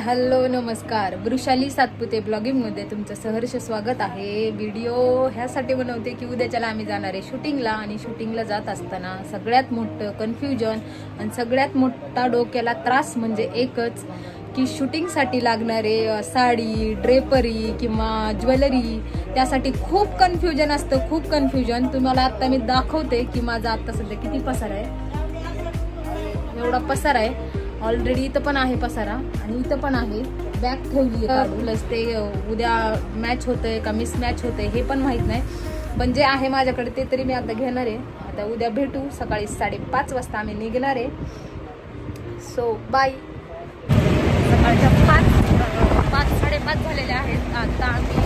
Hello नमस्कार, वृषाली सातपुते ब्लॉगिंगमध्ये तुमचं सहर्ष स्वागत आहे। व्हिडिओ ह्यासाठी बनवते की उद्याच्याला आम्ही जाणार आहे शूटिंगला, आणि शूटिंगला जात असताना सगळ्यात मोठं कन्फ्युजन आणि सगळ्यात मोठा डोक्याला त्रास म्हणजे एकच की शूटिंगसाठी लागणारे साडी, ड्रेपरी किंवा ज्वेलरी, त्यासाठी खूप कन्फ्युजन असतं, खूप कन्फ्युजन। तुम्हाला आता मी दाखवते की माझा आता सध्या किती पसारा आहे। एवढा पसारा आहे, ऑलरेडी इथं पण आहे पसारा आणि इथं पण आहे। बॅग ठेवली प्लस ते उद्या मॅच होतंय का मिस मॅच होतंय हे पण माहित नाही, पण जे आहे माझ्याकडे ते तरी मी आता घेणार आहे। आता उद्या भेटू, सकाळी 5:30 वाजता आम्ही निघणार आहे। So bye. सकाळच्या 5:30 झालेले आहेत। आता आम्ही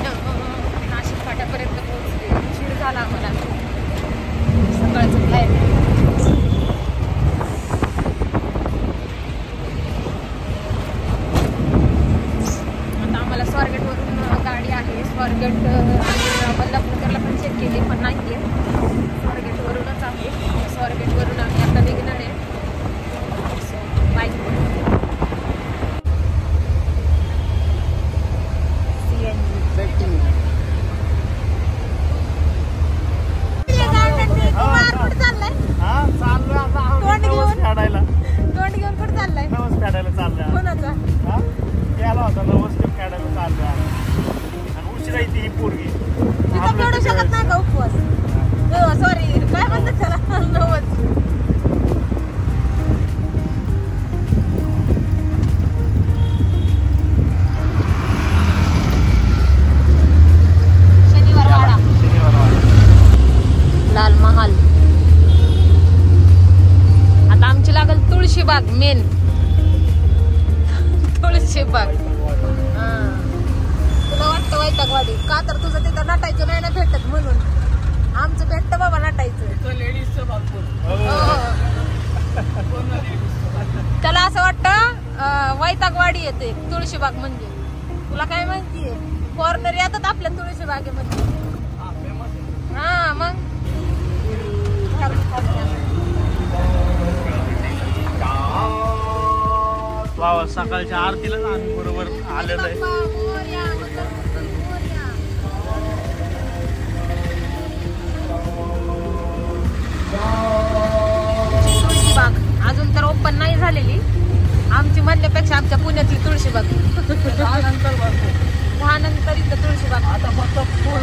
नाशिक फाट्यापर्यंत पोहोचले, उशीर झाला आम्हाला। सकाळचं प्लॅन स्वारगेट वरून गाडी आहे। स्वारगेट बल्लापूरला पण चेक केली पण नाहीये, स्वारगेट वरूनच आहे। स्वारगेट वरून आम्ही आता निघणार आहे। बाय। तोंड घेऊन कुठे चाललाय? नवस फेडायला चाललाय। कोणाचा? गेला होता नवस फेडायला चाललाय आणि उशिरा येते ही पोरगी। तिथं फेडू शकत नाही का उपवास? सॉरी, काय म्हणतात त्याला? नवस। शनिवार वाडा, लाल महाल। आता आमची लागल तुळशीबाग, मेन तुळशीबाग। तुला वाटतं वैतागवाडी का? तर तुझं तिथं नटायचं नाही ना भेटत, म्हणून आमचं भेटतं बाबा नटायचं। त्याला असं वाटतं वैतागवाडी येते तुळशीबाग म्हणजे। तुला काय माहितीये, फॉरेनर येतात आपल्या तुळशीबागेमध्ये। हा मग सकाळच्या आरतीला आम्ही बरोबर आलेलो आहे। तुळशीबाग अजून तर ओपन नाही झालेली आमची, म्हणण्यापेक्षा आमच्या पुण्यातली तुळशीबाग। त्यानंतर इथं तुळशीबाग आता फक्त फुल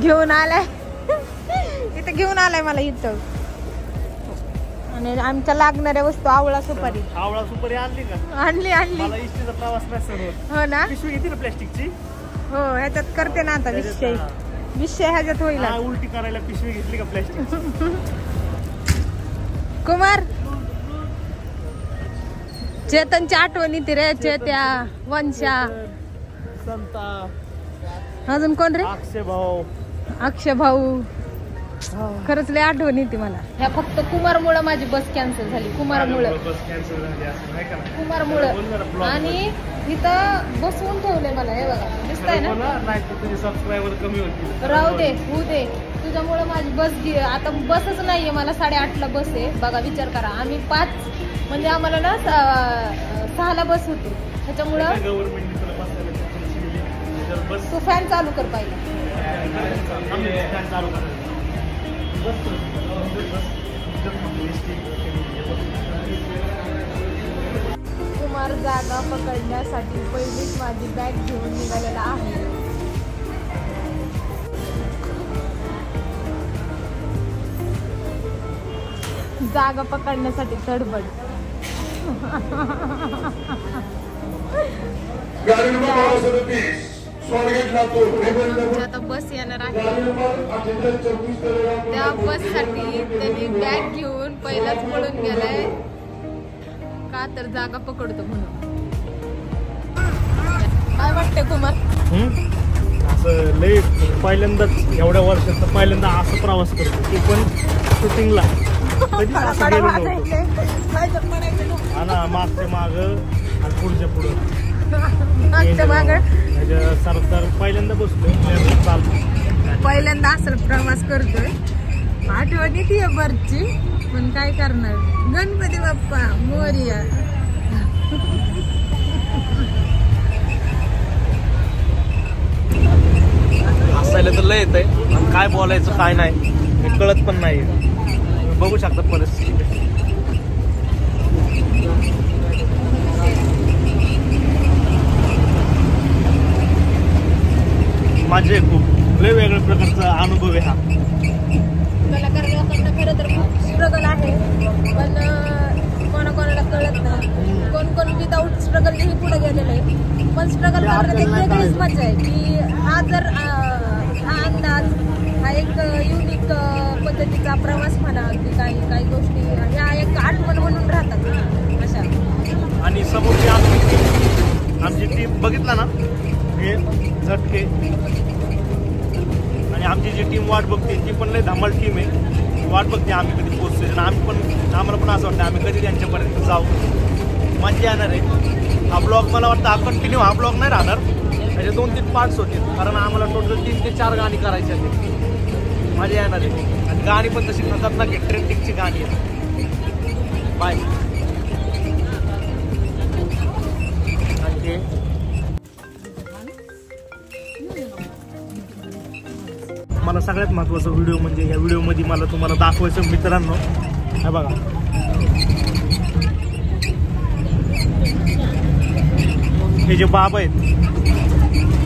घेऊन आलाय इथं, घेऊन आलाय मला इथं। आणि आमच्या लागणाऱ्या वस्तू आवळा सुपारी। आवळा सुपारी आणली का? आणली। मला इष्टीचा प्रवास नाही सर होत। हो ना? पिशवी घेते ना प्लॅस्टिकची? हो, ह्याच्यात करते ना आता विषय ह्याच्यात होईल। उलटी करायला पिशवी घेतली का प्लॅस्टिक? कुमार, चेतनची आठवण येते रे, चेत्या, वंशा, संता, अजून कोण रे? अक्षय भाऊ। खरंच लय आठवण येते मला। ह्या फक्त कुमारमुळे माझी बस कॅन्सल झाली, कुमारमुळे। आणि इथं बसवून ठेवले मला, हे बघा दिसतंय ना? तुझे सबस्क्रायबर कमी होतील। राहू दे, होऊ दे, तुझ्यामुळे माझी बस आता बसच नाहीये। मला 8:30ला बस आहे बघा, विचार करा। आम्ही 5 म्हणजे आम्हाला ना 6ला बस होती, त्याच्यामुळं तू फॅन चालू कर पाहिजे। कुमार जागा पकडण्यासाठी पहिलीच माझी बॅग घेऊन निघालेला आहे। जागा पकडण्यासाठी तडबड। आता बस येणार आहे, त्या बससाठी त्यांनी बॅग घेऊन पहिलाच पळून गेलाय का? तर जागा पकडतो म्हणून। काय वाटतंय कुमार? असं लय पहिल्यांदाच एवढ्या वर्षात पहिल्यांदा असं प्रवास करतो, ते पण शूटिंगला। कधी असं गेलो नव्हतं ना, मागच्या माग आणि पुढच्या पुढं सरकार पहिल्यांदा बसलो, चालतो पहिल्यांदा असं प्रवास करतोय। आठवण येते बरची। पण काय करणार, गणपती बाप्पा मोरया. हसायला तर लय येतंय आणि काय बोलायचं काय नाही हे कळत पण नाही. बघू शकता परिस्थिती. माझे खूप लय वेगळ्या प्रकारचा अनुभव आहे हा. कलाकार लोकांना खरं तर खूप स्ट्रगल आहे, पण कोणाकोणाला कळत नाही. कोण विदाऊट स्ट्रगलनेही पुढे गेलेलं आहे. पण स्ट्रगल करण्यात एक वेगळीच मजा आहे की हा जर हा अंदाज, हा एक युनिक पद्धतीचा प्रवास म्हणा की काही गोष्टी ह्या एक आठवण म्हणून राहतात अशा. आणि समोरची आमची टीम बघितला ना, हे झटके आणि आमची जी टीम वाट बघते ती पण लय धमाल टीम आहे. वाट बघते आम्ही कधी पोहोचतोय आणि आम्हाला पण असं वाटतं आम्ही कधी त्यांच्यापर्यंत जाऊ. मजा येणार आहे. हा ब्लॉग मला वाटतं हा कंटिन्यू हा ब्लॉग नाही राहणार, त्याचे 2-3 पार्ट्स होतील कारण आम्हाला टोटल 3 ते 4 गाणी करायची आहेत. मजा येणार आहे आणि गाणी पण तशी खतरनाक आहे, ट्रेंडिंगची गाणी आहे. बाय. मला सगळ्यात महत्त्वाचा व्हिडिओ म्हणजे या व्हिडिओमध्ये मला तुम्हाला दाखवायचं मित्रांनो, हे बघा हे जे बाबा आहेत,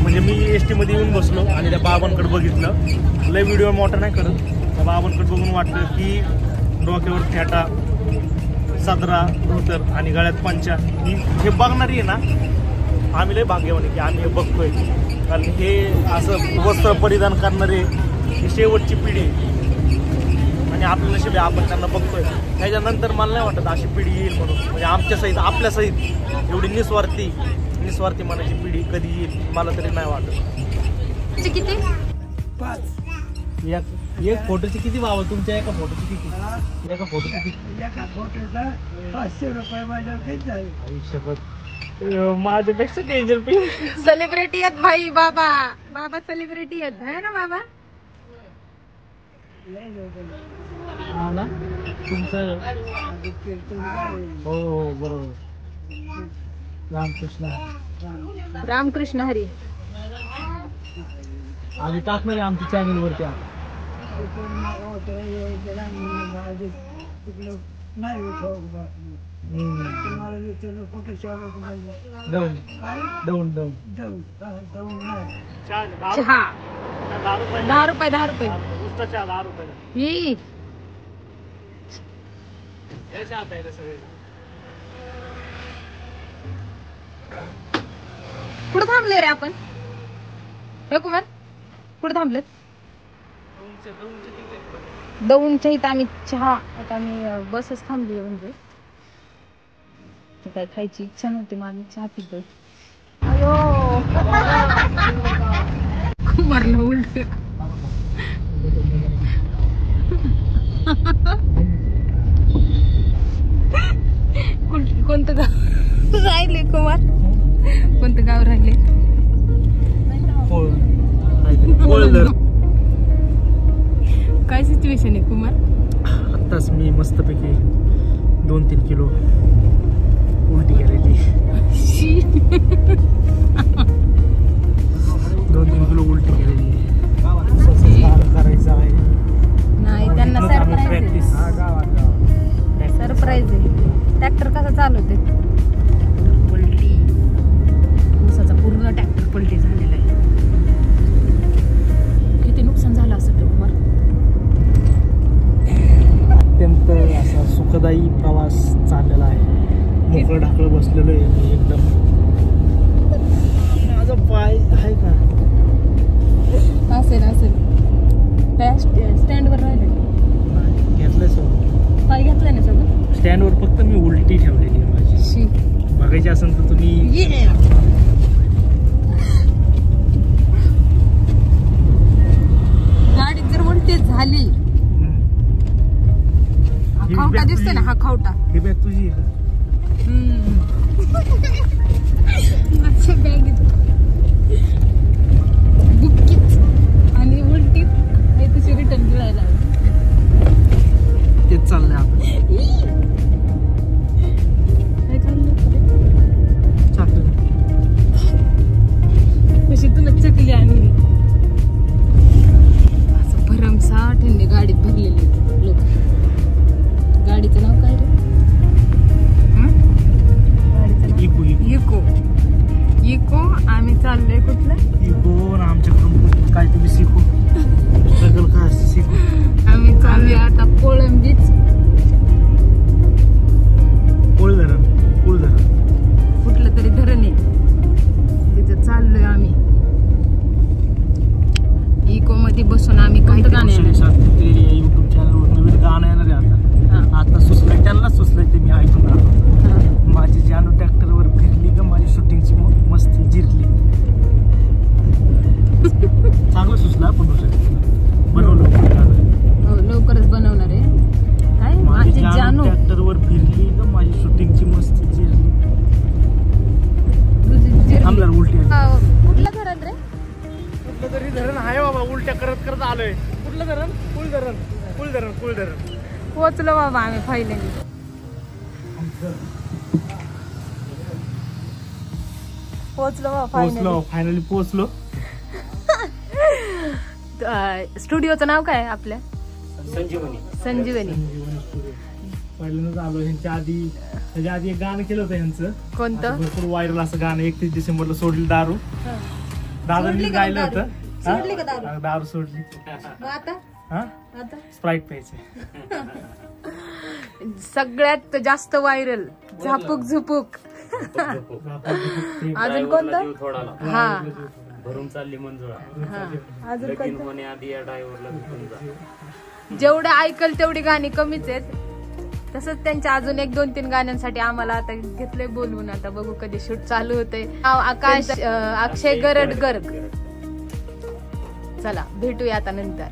म्हणजे मी एसटी मध्ये येऊन बसलो आणि त्या बाबांकडे बघितलं. लय व्हिडिओ मोठा नाही करत, त्या बाबांकडे बघून वाटलं की डोक्यावर फेटा, सदरा, धोतर आणि गळ्यात पंचा हे बघणारी आहे ना, आम्ही लय भाग्यवान आहे की आम्ही हे बघतोय. कारण हे असं वस्त्र परिधान करणारे ही शेवटची पिढी आणि आपलं नशीब आहे आपण त्यांना बघतोय. त्याच्यानंतर मला नाही वाटत अशी पिढी येईल म्हणून, म्हणजे आमच्या सहित आपल्या सहित एवढी निस्वार्थी मनाची पिढी कधी येईल मला तरी नाही वाटत. किती 5 एक फोटोची किती बाबा तुमच्या एका फोटोची किती? एका फोटोचा 500 रुपये माझ्या किती झाले? आयुष्यभर माझ्यापेक्षा डेंजर पिढी. सेलिब्रिटी आहेत भाई. बाबा सेलिब्रिटी आहेत है ना बाबा? हा ना तुमचं. हो बरोबर. रामकृष्ण हरी. आम्ही टाकणार आहे आमच्या चॅनल वरती. चहा 10 रुपये 10 रुपये. ही कुठं थांबले रे आपण? हे कुमार कुठं थांबलेत? दौंडच्या इथं आम्ही चहा, आता आम्ही बसच थांबली म्हणजे काय खायची इच्छा नव्हती मग आम्ही चहा पितोय. अयो कुमारला उलट. कोणतं गाव राहिले कुमार? कोणतं गाव राहिले? काय सिच्युएशन आहे कुमार? आत्ताच मी मस्तपैकी 2-3 किलो उलटी केलेली. 2-3 किलो उलटी केलेली. करायचं आहे नाही, त्यांना सरप्राईज आहे. ट्रॅक्टर कसा चालवते? पलटी. ऊसाचा पूर्ण ट्रॅक्टर पलटी झालेला आहे. किती नुकसान झालं असं कुमार? अत्यंत असा सुखदायी प्रवास चाललेला आहे. मोकळं ढाकळं बसलेलं आहे मी एकदम. माझा पाय आहे का? असेल स्टँडवर राहिले. घेतलंय सगळं. पाय घेतलाय ना सगळं? स्टँडवर फक्त मी उलटी ठेवलेली आहे माझी. बघायची असेल तर तुम्ही गाडी जर उलटी झाली. हा खावटा दिसतोय ना, हा खावटा. ही बॅग तुझी आहे का? बॅगेत बुक्कीच आणि उलटीत तशी रिटर्न गिळायला. तेच चाललंय आता. काय चाललंय चाकरी कशी तुला चकली आणली असं भरमसाठ ह्यांनी गाडीत भरलेले लोक. गाडीचं नाव काय रे? गाडीचं नाव इको इको. इको. आम्ही चाललोय कुठलं? इको ना आमच्याकडून काय तुम्ही शिकू सगळं काय असतं शिकू. आम्ही चाललोय आता कोळंबीच. कुळ धरण कुठलं तरी धरण आहे तिथे चाललोय आम्ही. इको मध्ये बसून आम्ही कोणतं गाणं युट्यूब चॅनलवर नवीन गाणं येणार आहे आता. आता सुचलंय त्यांना सुचलंय ते मी ऐकून राहतो. माझी जानू ट्रॅक्टरवर फिरली ग माझी शूटिंगची मस्ती जिरली. चांगलं सुचलं आपण बनवलं हो लवकरच बनवणार आहे. काय माझी जानू ट्रॅक्टरवर फिरली ग माझी शूटिंगची मस्ती जिरली. थांबणार उलटी कुठलं धरण रे? कुठलं तरी धरण आहे बाबा. उलट्या करत करत आलोय. कुठलं धरण? कुळ धरण. पोचलो बाबा आम्ही फायनली. पोचलो बाबा फायनली पोहोचलो. स्टुडिओचं नाव काय आपल्या? संजीवनी. पहिल्यांदाच आलो. ह्याच्या आधी एक गाणं केलं होतं ह्यांचं. कोणतं? भरपूर व्हायरल असं गाणं 31 डिसेंबरला सोडली दारू. दादांनी गायलं होतं. सोडली का दारू? दारू सोडली. मग आता स्प्राईट प्यायचे. सगळ्यात जास्त व्हायरल झापूक झुपूक. अजून कोणतं? हा भरून चालली मंजुळा. अजून कोणतं? होणे आधी या ड्रायव्हरला भेटून जा. जेवढं ऐकल तेवढी गाणी कमीच आहेत. तसंच त्यांच्या अजून 1-2-3 गाण्यांसाठी आम्हाला आता घेतलंय बोलवून. आता बघू कधी शूट चालू होतंय. आकाश अक्षय गरड गर्ग. चला भेटूया आता नंतर.